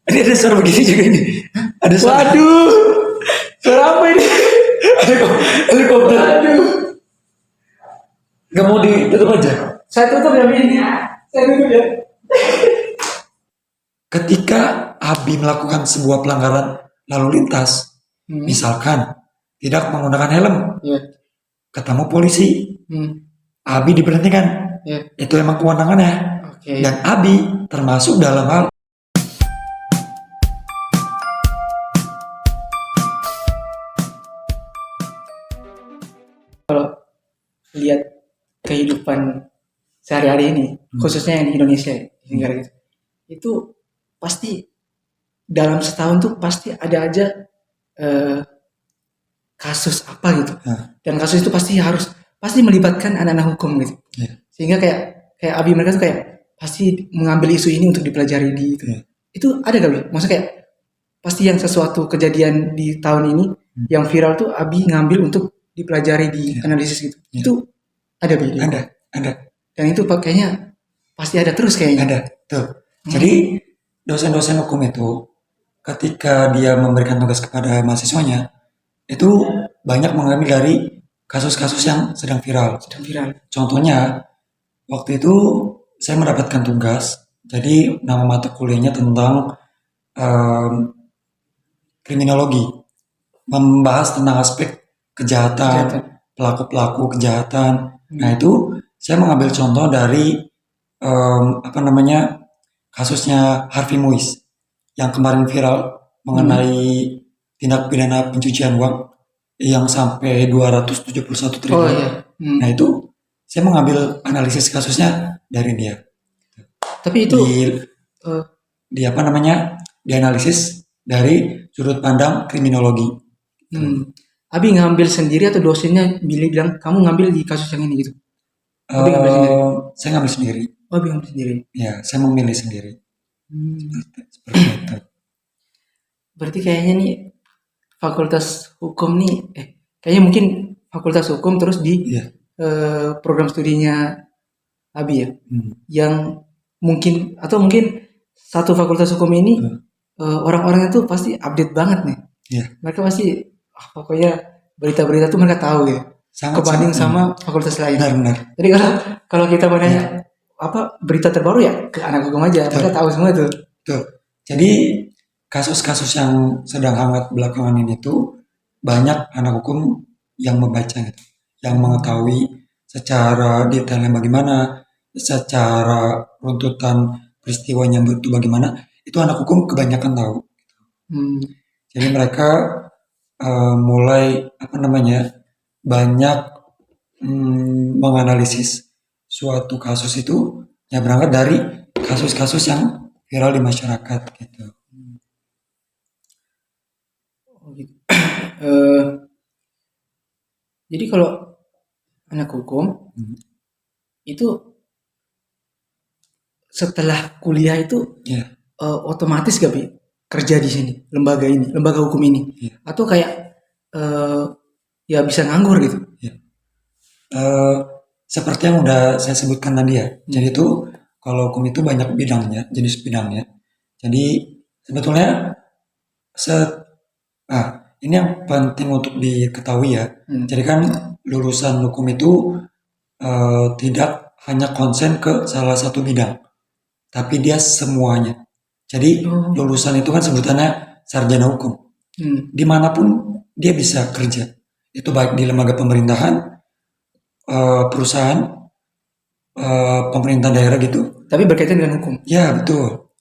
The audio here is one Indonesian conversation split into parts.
Ini ada suara begini juga ini. Ada suara. Waduh, suara apa ini? Helikopter. Waduh, Gak mau ditutup aja. saya tutup ya ini. Saya tutup ya. Ketika Abi melakukan sebuah pelanggaran lalu lintas, misalkan tidak menggunakan helm, Iya. ketemu polisi, Abi diberhentikan. Iya. Itu emang kewenangannya. Oke. Dan Abi termasuk dalam hal Lihat kehidupan sehari-hari ini, khususnya yang di Indonesia, di negara gitu, itu pasti dalam setahun tuh pasti ada aja eh, kasus apa gitu, dan kasus itu pasti melibatkan anak-anak hukum gitu, sehingga kayak Abi mereka tuh kayak pasti mengambil isu ini untuk dipelajari di itu. Itu ada gak, Bi? Maksudnya kayak pasti yang sesuatu kejadian di tahun ini yang viral tuh Abi ngambil untuk dipelajari di analisis gitu. Itu ada, Bi? ada. Dan itu kayaknya pasti ada terus kayaknya. Ada, tuh. Jadi dosen-dosen hukum itu ketika dia memberikan tugas kepada mahasiswanya itu banyak mengambil dari kasus-kasus yang sedang viral. Contohnya waktu itu saya mendapatkan tugas, jadi nama mata kuliahnya tentang kriminologi, membahas tentang aspek kejahatan, pelaku-pelaku kejahatan. Nah itu saya mengambil contoh dari kasusnya Harvey Muiz yang kemarin viral mengenai tindak pidana pencucian uang yang sampai 271 triliun. Oh iya. Nah itu saya mengambil analisis kasusnya dari dia. Tapi itu dianalisis dari sudut pandang kriminologi. Abi ngambil sendiri atau dosennya bilang kamu ngambil di kasus yang ini gitu? Abi ngambil sendiri. Saya ngambil sendiri. Oh, Abi ngambil sendiri. Ya, saya memilih sendiri. Seperti itu. Berarti kayaknya nih fakultas hukum nih, kayaknya mungkin fakultas hukum terus di program studinya Abi ya, yang mungkin satu fakultas hukum ini orang-orangnya tuh pasti update banget nih. Mereka pasti pokoknya berita-berita tuh mereka tahu ya. Kebanding sama fakultas lain. Benar. Jadi kalau kita mau nanya apa berita terbaru ya ke anak hukum aja, mereka tahu semua tuh. Jadi kasus-kasus yang sedang hangat belakangan ini tuh banyak anak hukum yang membaca gitu, yang mengetahui secara detailnya bagaimana, secara runtutan peristiwanya itu bagaimana, itu anak hukum kebanyakan tahu. Jadi mereka mulai banyak menganalisis suatu kasus itu ya berangkat dari kasus-kasus yang viral di masyarakat gitu. Jadi kalau anak hukum itu setelah kuliah itu otomatis gak Bi kerja di sini lembaga hukum ini atau kayak ya bisa nganggur gitu? Seperti yang udah saya sebutkan tadi ya. Jadi itu kalau hukum itu banyak bidangnya, jenis bidangnya. Jadi sebetulnya ini yang penting untuk diketahui ya. Jadi kan lulusan hukum itu tidak hanya konsen ke salah satu bidang, tapi dia semuanya. Jadi lulusan itu kan sebutannya sarjana hukum. Dimanapun dia bisa kerja. Itu baik di lembaga pemerintahan, perusahaan, pemerintah daerah gitu. Tapi berkaitan dengan hukum? Ya betul.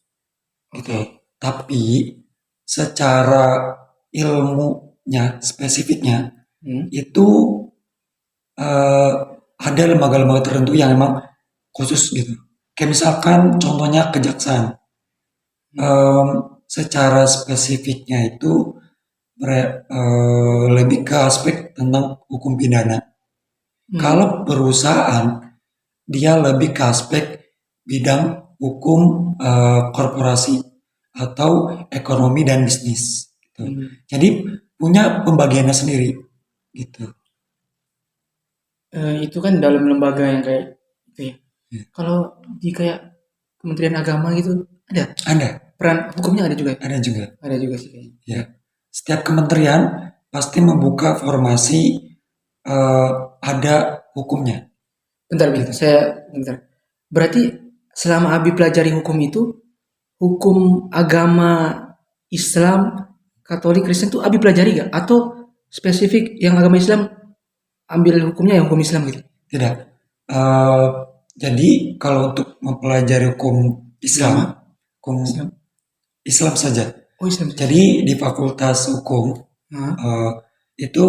Gitu. Tapi secara ilmunya, spesifiknya, itu ada lembaga-lembaga tertentu yang emang khusus gitu. Kayak misalkan contohnya kejaksaan. Secara spesifiknya itu lebih ke aspek tentang hukum pidana. Kalau perusahaan, dia lebih ke aspek bidang hukum korporasi atau ekonomi dan bisnis. Gitu. Jadi punya pembagiannya sendiri, gitu. Itu kan dalam lembaga yang kayak itu ya. Kalau di kayak Kementerian Agama gitu, Ada, peran hukumnya ada juga. ada juga. Ada juga sih kayaknya. Ya, setiap kementerian pasti membuka formasi ada hukumnya. Bentar, bentar. Berarti selama Abi pelajari hukum itu, hukum agama Islam, Katolik, Kristen tuh Abi pelajari gak? Atau spesifik yang agama Islam ambil hukumnya yang hukum Islam gitu? Tidak. Eh, jadi kalau untuk mempelajari hukum Islam, hukum Islam. Islam saja. Oh Islam. Jadi di Fakultas Hukum itu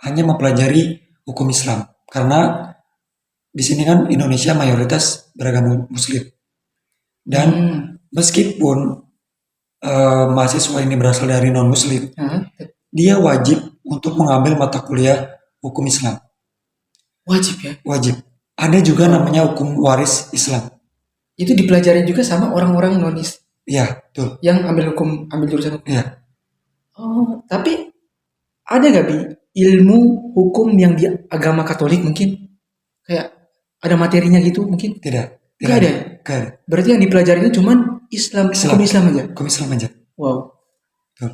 hanya mempelajari hukum Islam karena di sini kan Indonesia mayoritas beragama Muslim dan meskipun mahasiswa ini berasal dari non Muslim, dia wajib untuk mengambil mata kuliah hukum Islam. Wajib ya? Wajib. Ada juga namanya hukum waris Islam. Itu dipelajari juga sama orang-orang non-Islam. Iya, betul. Yang ambil jurusan hukum. Iya. Oh, tapi ada gak Bi ilmu hukum yang di agama Katolik mungkin? Kayak ada materinya gitu mungkin? Tidak. Gak ada. Gak ada. Berarti yang dipelajari itu cuman hukum Islam aja. Hukum Islam aja. Wow. Betul.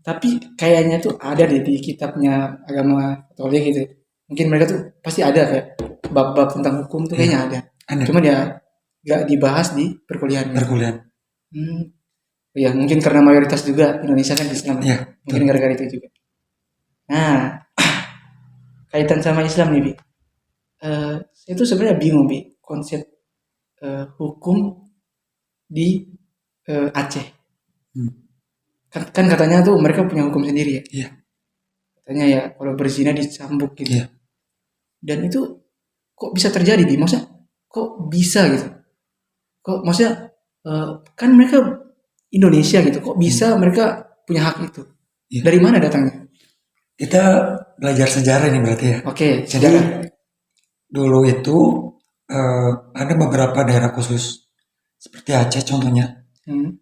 Tapi kayaknya tuh ada deh di kitabnya agama Katolik gitu. Mungkin mereka tuh pasti ada kayak bab-bab tentang hukum tuh kayaknya ada. Cuma dia gak dibahas di perkuliahan. Ya mungkin karena mayoritas juga Indonesia kan Islam. Ya, mungkin gara-gara itu juga. Nah, kaitan sama Islam nih Bi. Saya tuh sebenarnya bingung Bi konsep hukum di Aceh. Kan katanya tuh mereka punya hukum sendiri ya. Iya. Katanya ya kalau berzina dicambuk gitu. Iya. Dan itu kok bisa terjadi Bi? Maksudnya kok bisa gitu? Kok maksudnya kan mereka Indonesia gitu. Kok bisa mereka punya hak itu? Iya. Dari mana datangnya? Kita belajar sejarah nih berarti ya. Oke, jadi dulu itu ada beberapa daerah khusus seperti Aceh contohnya.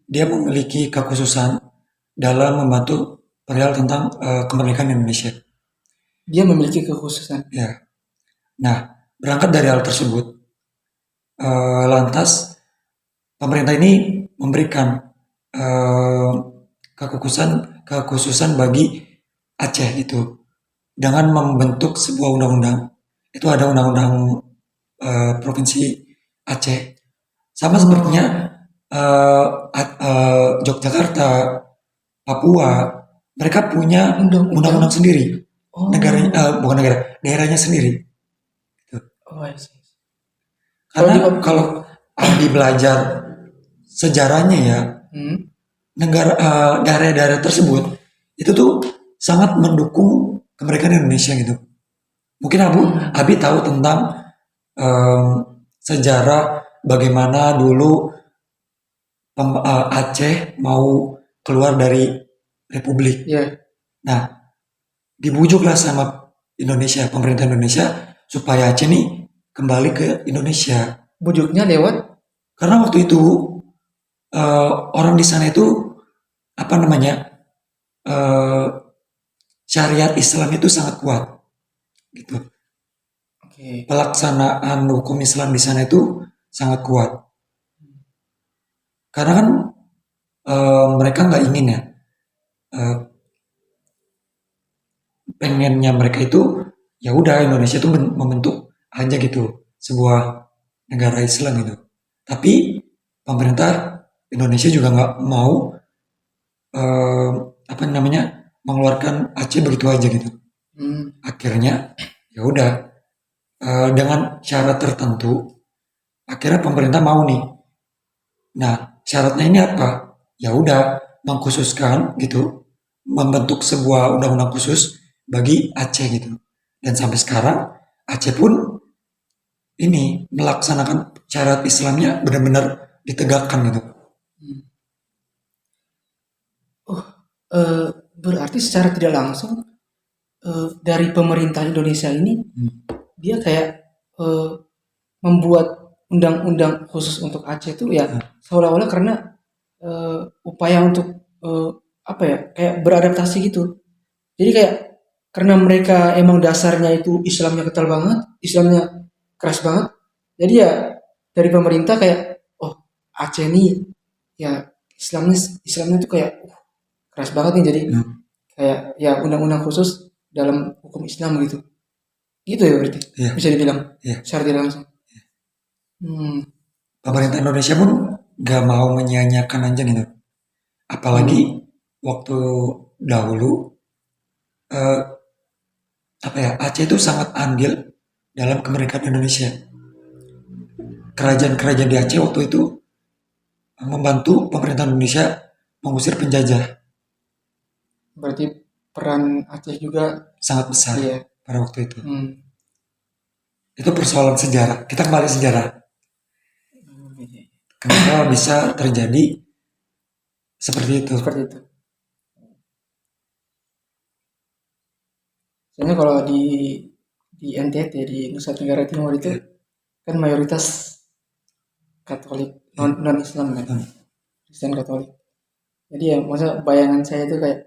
Dia memiliki kekhususan dalam membantu perihal tentang kemerdekaan Indonesia. Dia memiliki kekhususan. Ya. Nah, berangkat dari hal tersebut, lantas pemerintah ini memberikan kekhususan bagi Aceh itu dengan membentuk sebuah undang-undang. Itu ada undang-undang provinsi Aceh. Sama sepertinya Yogyakarta, Papua, mereka punya undang-undang sendiri. Daerahnya sendiri. Gitu. Karena kalau Abi belajar sejarahnya ya, daerah-daerah tersebut itu tuh sangat mendukung kemerdekaan Indonesia gitu. Mungkin Abi tahu tentang sejarah bagaimana dulu Aceh mau keluar dari Republik. Nah, dibujuklah sama Indonesia, pemerintah Indonesia supaya Aceh nih kembali ke Indonesia. Bujuknya lewat? Karena waktu itu orang di sana itu syariat Islam itu sangat kuat, gitu. Pelaksanaan hukum Islam di sana itu sangat kuat. Karena kan mereka nggak ingin ya, pengennya mereka itu ya udah Indonesia itu membentuk aja gitu sebuah negara Islam gitu. Tapi pemerintah Indonesia juga nggak mau mengeluarkan Aceh begitu aja gitu. Akhirnya ya udah dengan syarat tertentu akhirnya pemerintah mau nih. Nah, syaratnya ini apa? Ya udah mengkhususkan gitu, membentuk sebuah undang-undang khusus bagi Aceh gitu. Dan sampai sekarang Aceh pun ini melaksanakan syarat Islamnya benar-benar ditegakkan gitu. Berarti secara tidak langsung dari pemerintah Indonesia ini dia kayak membuat undang-undang khusus untuk Aceh itu ya seolah-olah karena upaya untuk kayak beradaptasi gitu. Jadi kayak karena mereka emang dasarnya itu Islamnya kental banget, Islamnya keras banget. Jadi ya dari pemerintah kayak Aceh nih ya Islamnya itu kayak keras banget nih, jadi kayak ya undang-undang khusus dalam hukum Islam gitu. Gitu ya berarti. Iya. Bisa dibilang Iya. secara tidak langsung. Pemerintah Indonesia pun gak mau menyia-nyiakan Anjing itu. Apalagi waktu dahulu Aceh itu sangat andil dalam kemerdekaan Indonesia. Kerajaan-kerajaan di Aceh waktu itu membantu pemerintah Indonesia mengusir penjajah. Berarti peran Aceh juga Sangat besar iya. pada waktu itu. Itu persoalan sejarah. Kita kembali sejarah. Kenapa bisa terjadi seperti itu? Seperti itu. Soalnya kalau di NTT, di Nusa Tenggara Timur itu kan mayoritas Katolik, non Islam kan, Kristen Katolik. Jadi ya masa bayangan saya itu kayak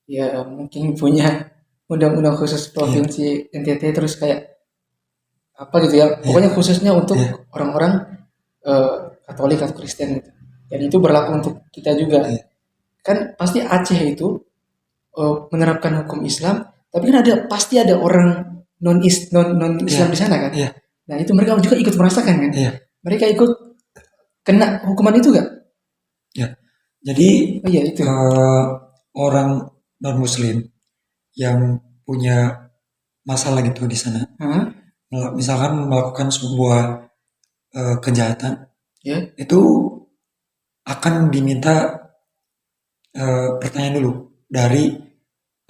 ya mungkin punya undang-undang khusus provinsi NTT terus kayak apa gitu ya, pokoknya khususnya untuk orang-orang Katolik atau Kristen gitu. Dan itu berlaku untuk kita juga. Kan pasti Aceh itu menerapkan hukum Islam, tapi kan pasti ada orang non Islam di sana kan. Nah itu mereka juga ikut merasakan kan. Mereka ikut kena hukuman itu gak? Ya. Jadi itu. orang non Muslim yang punya masalah gitu di sana, misalkan melakukan sebuah kejahatan, itu akan diminta pertanyaan dulu dari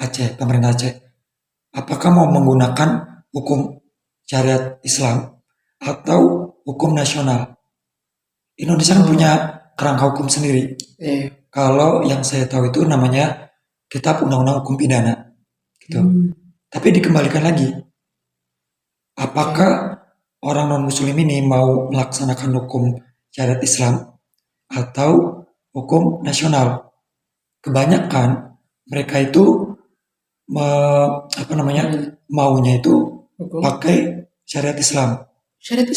Aceh, pemerintah Aceh, apakah mau menggunakan hukum syariat Islam atau hukum nasional. Indonesia kan punya kerangka hukum sendiri. Kalau yang saya tahu itu namanya Kitab Undang-Undang Hukum Pidana, gitu. Tapi dikembalikan lagi, apakah orang non Muslim ini mau melaksanakan hukum syariat Islam atau hukum nasional? Kebanyakan mereka itu maunya itu pakai syariat Islam.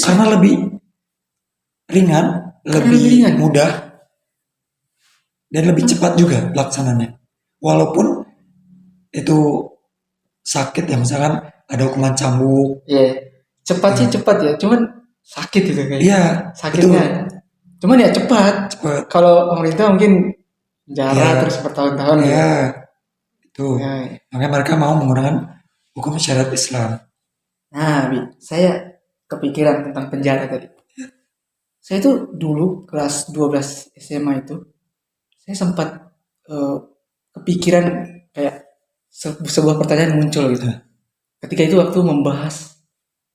Karena lebih ringan, lebih mudah, dan lebih cepat juga pelaksananya. Walaupun itu sakit ya, misalkan ada hukuman cambuk. Cepat sih cepat ya, cuman sakit gitu kayak. Iya, sakitnya. Cuman ya cepat. Kalau pemerintah mungkin penjara terus bertahun-tahun gitu. Itu. Makanya mereka mau menggunakan hukum syariat Islam. Nah, saya kepikiran tentang penjara tadi. Saya itu dulu kelas 12 SMA itu, saya sempat kepikiran kayak sebuah pertanyaan muncul gitu. Ketika itu waktu membahas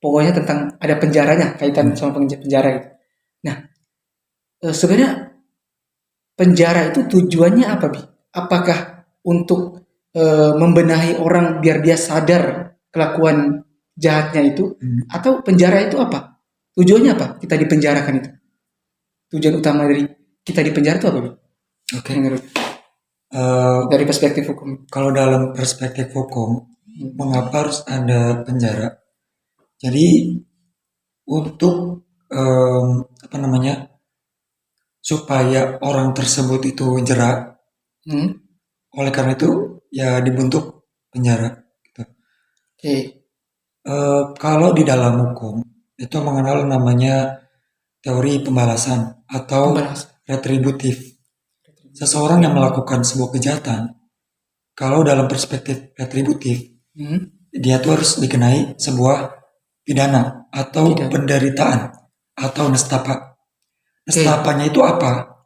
pokoknya tentang ada penjaranya, kaitan sama penjara gitu. Nah, sebenarnya penjara itu tujuannya apa, Bi? Apakah untuk membenahi orang biar dia sadar kelakuan jahatnya itu, atau penjara itu apa? Tujuannya apa? Kita dipenjarakan itu. Tujuan utama dari kita dipenjara itu apa, Bi? Oke. Dari perspektif hukum. Kalau dalam perspektif hukum, mengapa harus ada penjara? Jadi untuk supaya orang tersebut itu jerak, oleh karena itu ya dibentuk penjara. Gitu. Kalau di dalam hukum itu mengenal namanya teori pembalasan atau retributif. Seseorang yang melakukan sebuah kejahatan, kalau dalam perspektif retributif, dia tuh harus dikenai sebuah pidana atau penderitaan atau nestapa. Nestapanya itu apa?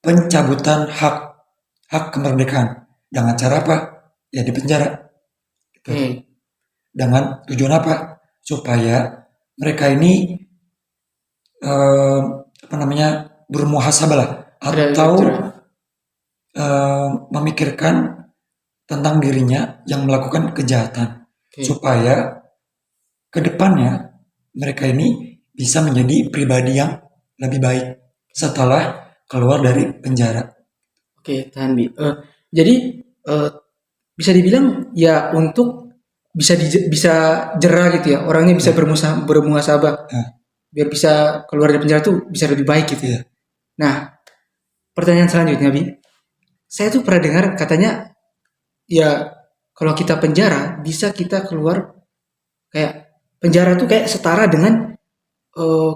Pencabutan hak kemerdekaan. Dengan cara apa? Ya dipenjara. Gitu. Dengan tujuan apa? Supaya mereka ini bermuhasabah lah, atau memikirkan tentang dirinya yang melakukan kejahatan, supaya kedepannya mereka ini bisa menjadi pribadi yang lebih baik setelah keluar dari penjara. Tahan Bi. Jadi bisa dibilang ya untuk bisa jerah gitu ya, orangnya bisa bermuhasabah, biar bisa keluar dari penjara tuh bisa lebih baik gitu. Nah, pertanyaan selanjutnya, Bi. Saya tuh pernah dengar katanya, ya kalau kita penjara bisa kita keluar, kayak penjara tuh kayak setara dengan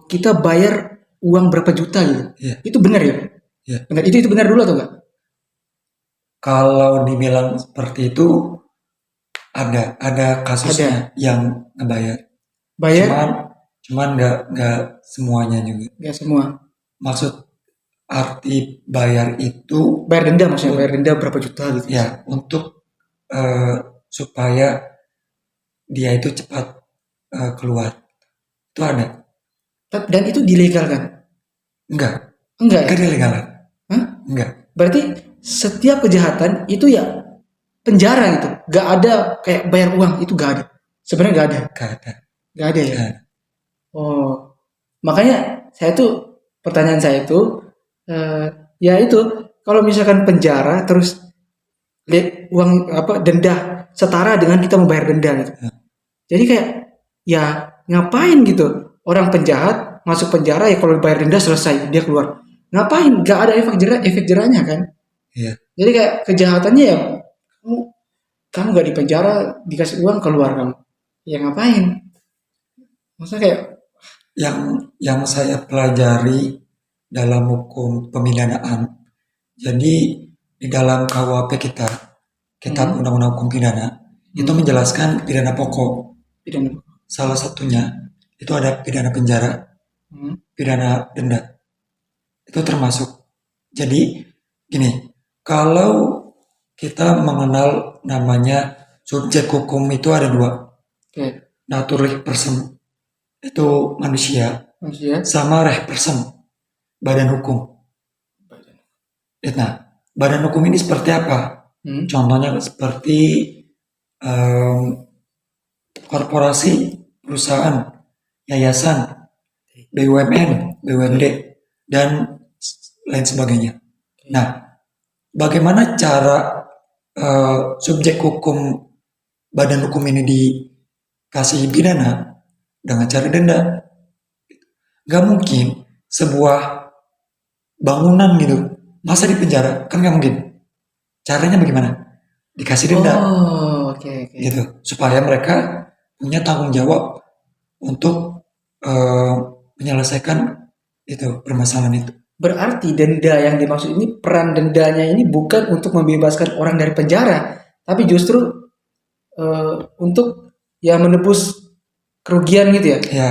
kita bayar uang berapa juta gitu. Iya. Itu benar ya? Iya. Benar. Itu benar dulu atau enggak? Kalau dibilang seperti itu ada kasusnya yang ngebayar. Bayar Cuman nggak semuanya juga. enggak semua. Maksud arti bayar itu Bayar denda maksudnya, bayar denda berapa juta gitu. ya untuk supaya dia itu cepat keluar. Itu ada. Dan itu dilegalkan? Enggak Enggak ya? dilegalan. Hah? Enggak. Berarti setiap kejahatan itu ya penjara gitu. Gak ada kayak bayar uang, itu gak ada. Sebenarnya gak ada. Enggak ada. Gak ada ya? Enggak ada. Oh, makanya saya tuh, pertanyaan saya itu, ya itu, kalau misalkan penjara terus uang apa denda setara dengan kita membayar denda gitu. Jadi kayak ya ngapain gitu, orang penjahat masuk penjara ya kalau bayar denda selesai dia keluar. Ngapain? Gak ada efek jerahnya kan? Iya. Jadi kayak kejahatannya ya kamu gak di penjara, dikasih uang keluar kamu. Ya ngapain? Maksudnya kayak Yang saya pelajari dalam hukum pemidanaan. Jadi di dalam KUHP kita, Kitab Undang-Undang Hukum Pidana, itu menjelaskan pidana pokok. pidana. Salah satunya itu ada pidana penjara, pidana denda. Itu termasuk. Jadi gini, kalau kita mengenal namanya subjek hukum itu ada dua. Oke. Naturally person itu manusia, Maksudnya sama reh person badan hukum. Nah, badan hukum ini seperti apa? Contohnya seperti korporasi, perusahaan, yayasan, BUMN, BUMD, dan lain sebagainya. Nah, bagaimana cara subjek hukum badan hukum ini dikasih pidana? Dengan cara denda. Gak mungkin sebuah bangunan gitu masa di penjara, kan gak mungkin. Caranya bagaimana? Dikasih denda. Oh, oke. Gitu, supaya mereka punya tanggung jawab untuk menyelesaikan itu permasalahan itu. Berarti denda yang dimaksud ini, peran dendanya ini bukan untuk membebaskan orang dari penjara, tapi justru untuk ya menebus kerugian gitu ya. Ya.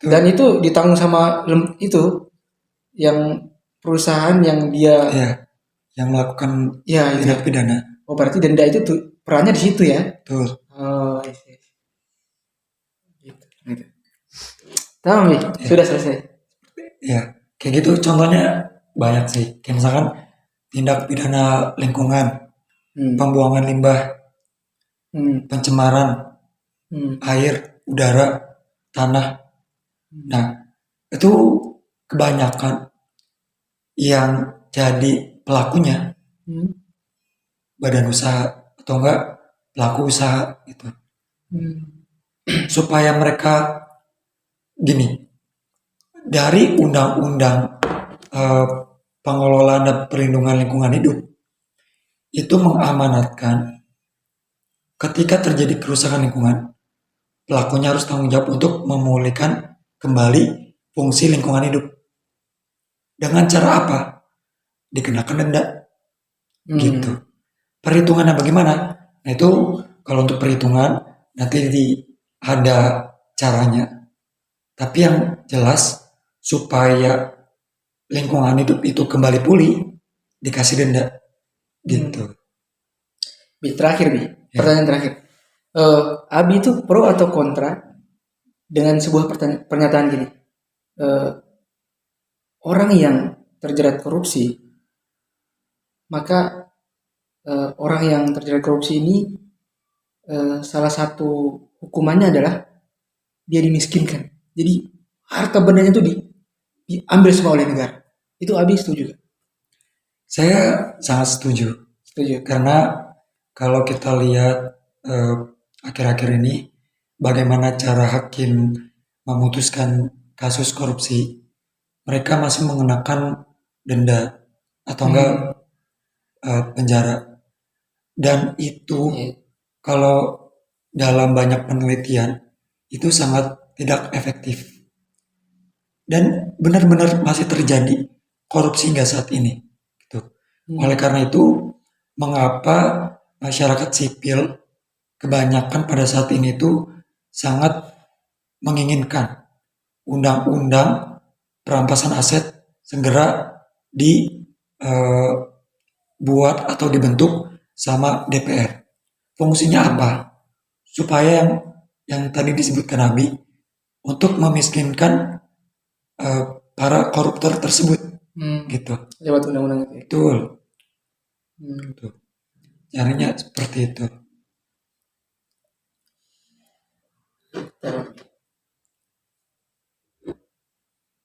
Dan itu ditanggung sama itu yang perusahaan yang dia yang melakukan tindak pidana. Oh, berarti denda itu tuh perannya di situ ya. Betul. Oh, gitu. Tahu nih, sudah selesai. Ya, kayak gitu contohnya banyak sih. Kayak misalkan tindak pidana lingkungan, pembuangan limbah, pencemaran air, udara, tanah. Nah, itu kebanyakan yang jadi pelakunya badan usaha atau enggak pelaku usaha itu. Supaya mereka gini, dari undang-undang pengelolaan dan perlindungan lingkungan hidup itu mengamanatkan ketika terjadi kerusakan lingkungan, pelakunya harus tanggung jawab untuk memulihkan kembali fungsi lingkungan hidup. Dengan cara apa? Dikenakan denda. Gitu. Perhitungannya bagaimana? Nah itu kalau untuk perhitungan nanti ada caranya. Tapi yang jelas supaya lingkungan hidup itu kembali pulih, dikasih denda. Gitu. Terakhir nih, pertanyaan terakhir. Abi itu pro atau kontra dengan sebuah pernyataan gini? Orang yang terjerat korupsi, maka orang yang terjerat korupsi ini salah satu hukumannya adalah dia dimiskinkan. Jadi harta bendanya itu diambil semua oleh negara. Itu Abi setuju gak? Saya sangat setuju. Karena kalau kita lihat akhir-akhir ini bagaimana cara hakim memutuskan kasus korupsi, mereka masih mengenakan denda atau enggak penjara. Dan itu kalau dalam banyak penelitian itu sangat tidak efektif. Dan benar-benar masih terjadi korupsi hingga saat ini. Gitu. Oleh karena itu, mengapa masyarakat sipil kebanyakan pada saat ini itu sangat menginginkan undang-undang perampasan aset segera dibuat atau dibentuk sama DPR. Fungsinya apa? Supaya yang tadi disebutkan Nabi untuk memiskinkan para koruptor tersebut, gitu. Lewat undang-undang itu. Betul. Gitu. Caranya seperti itu.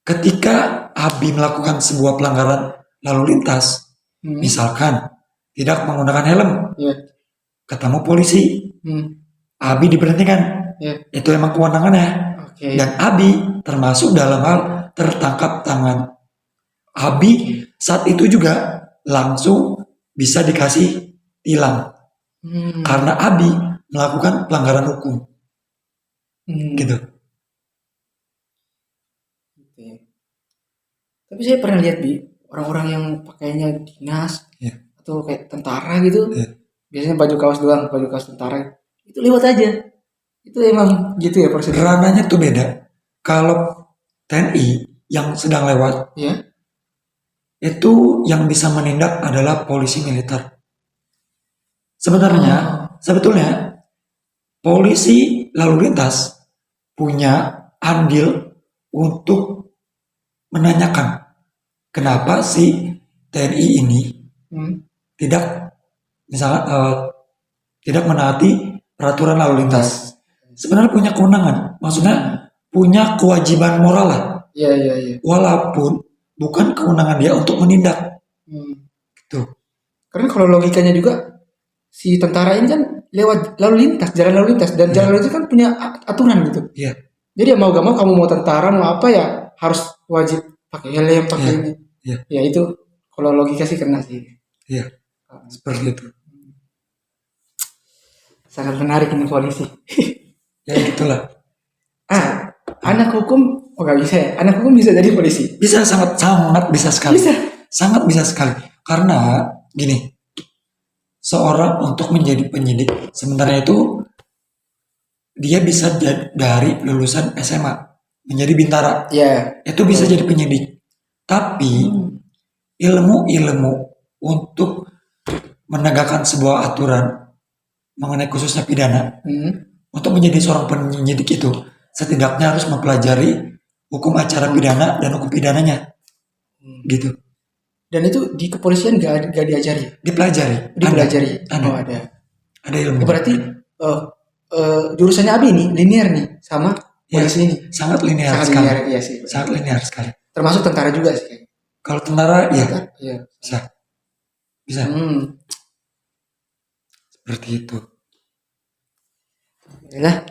Ketika Abi melakukan sebuah pelanggaran lalu lintas, misalkan tidak menggunakan helm, ketemu polisi, Abi diberhentikan, itu emang kewenangannya. Dan Abi termasuk dalam hal tertangkap tangan. Abi saat itu juga langsung bisa dikasih tilang karena Abi melakukan pelanggaran hukum, gitu. Tapi saya pernah lihat orang-orang yang pakainya dinas atau kayak tentara gitu, biasanya baju kaos doang, baju kaos tentara, itu lewat aja. Itu emang gitu ya prosedur. Rananya tuh beda. Kalau TNI yang sedang lewat, itu yang bisa menindak adalah polisi militer. Sebetulnya polisi lalu lintas punya andil untuk menanyakan kenapa si TNI ini tidak tidak menaati peraturan lalu lintas. Sebenarnya punya kewenangan, maksudnya punya kewajiban moral lah. Walaupun bukan kewenangan dia untuk menindak. Gitu. Karena kalau logikanya juga si tentara ini kan lewat lalu lintas, jalan lalu lintas, dan jalan lalu lintas kan punya aturan gitu. Jadi ya mau gak mau kamu mau tentara mau apa ya harus wajib pakai helm, pakai ini. Ya itu kalau logika sih kena sih. Seperti itu. Sangat menarik ini polisi. Ya gitulah. Anak hukum gak bisa ya? Anak hukum bisa jadi polisi? Bisa, sangat bisa sekali. Sangat bisa sekali. Karena gini, seorang untuk menjadi penyidik sebenarnya itu dia bisa dari lulusan SMA menjadi bintara. Itu bisa jadi penyidik. Tapi ilmu untuk menegakkan sebuah aturan mengenai khususnya pidana, untuk menjadi seorang penyidik itu setidaknya harus mempelajari hukum acara pidana dan hukum pidananya, gitu. Dan itu di kepolisian gak diajari? Dipelajari. Ada ilmu. Berarti jurusannya Abi ini linear nih sama polisi ini. Sangat linear sekali. Sangat linear sekali. Termasuk tentara juga sih. Kalau tentara bisa. Seperti itu. Nah,